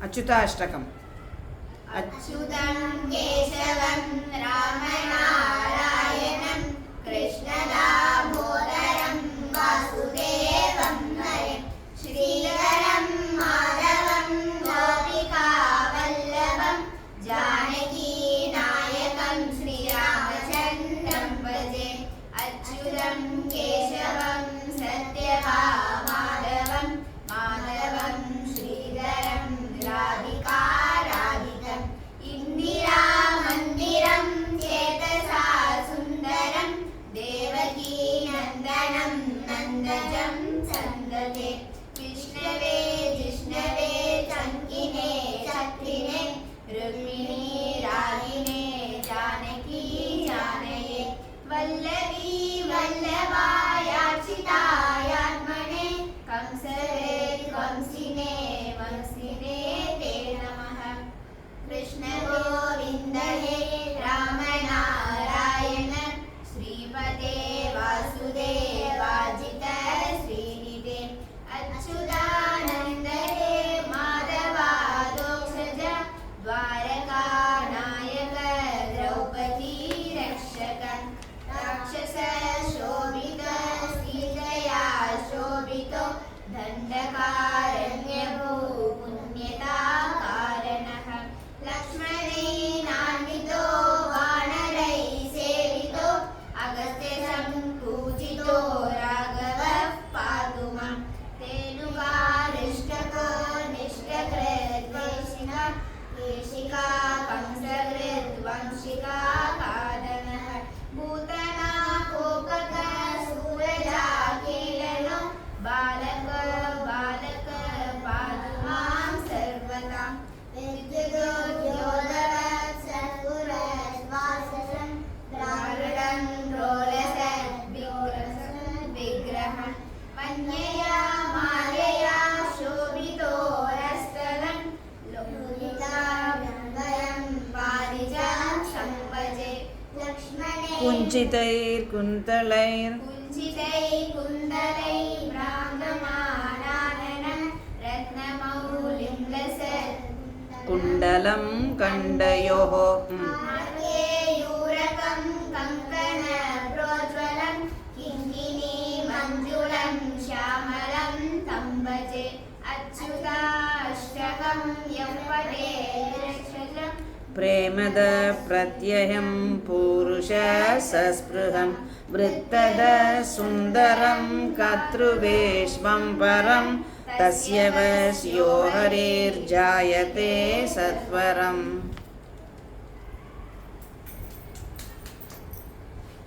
अच्युताष्टकम्। अच्युतं केशवं रामनारायणं कृष्णदामोदरं वासुदेवं हरे श्रीधरं माधवं गोपिकावल्लभं जानकीनायकं श्रीरामचन्द्रं भजे। अच्युतं केशवं सत्यभामाधवं माधवं श्रीधरं राधिकाराधिकम् इंदिरामन्दिरं चेतसा सुन्दरं देवकी नन्दनं नन्दजं सन्दते विष्णवे जिष्णवे चङ्किने चक्रिणे रुक्मिणी रागिणे जानकी जानये वल्लभी वल्लभायार्चितायात्मने कंसवे कंसिने वंसिने ते नमः। कृष्ण गोविन्द हे रामनारायण श्रीमते वासुदेवाजित श्रीनिधे अच्युतानन्द हे माधवादोक्षज द्वारकानायक द्रौपदी रक्षक राक्षस शोभित सीतया शोभितो दण्डकारण्यभू पुण्यता कारणः लक्ष्मणेनान्वितो वानरै सेवितो अगस्त्यसम्पूजितो राघवः पातु मां तेनुकारिष्टको निष्टकृद्वंशिनः केशिका कंसकृद्वंशिका कारणः भूतना कोपक सूरजा कीलनो बालक बालक पातु मां सर्वदा विद्युदोद्योतवत् सत्पुरश्वासनं द्रारुडं रोलसत् विग्रहं मन्यया मायया शोभितो रस्तलं लोहिताभ्यं पारिजातं सम्भजे लक्ष्मणे कुञ्चितैर्कुन्तलैर् कुञ्चितैर्कुन्तलैर्भ्राजमानाननं रत्नमौलिं लसत् कुण्डलं कण्डयोः मार्गेयूरकं कङ्कणप्रोज्वलं किङ्किणीमञ्जुलं श्यामलं तं भजे। अच्युताष्टकं यं पठेत् प्रेमद प्रत्ययं पुरुष सस्पृहं वृत्तद सुन्दरं कर्तृवेश्मं परं तस्य वश्यो हरिर्जायते सत्वरम्।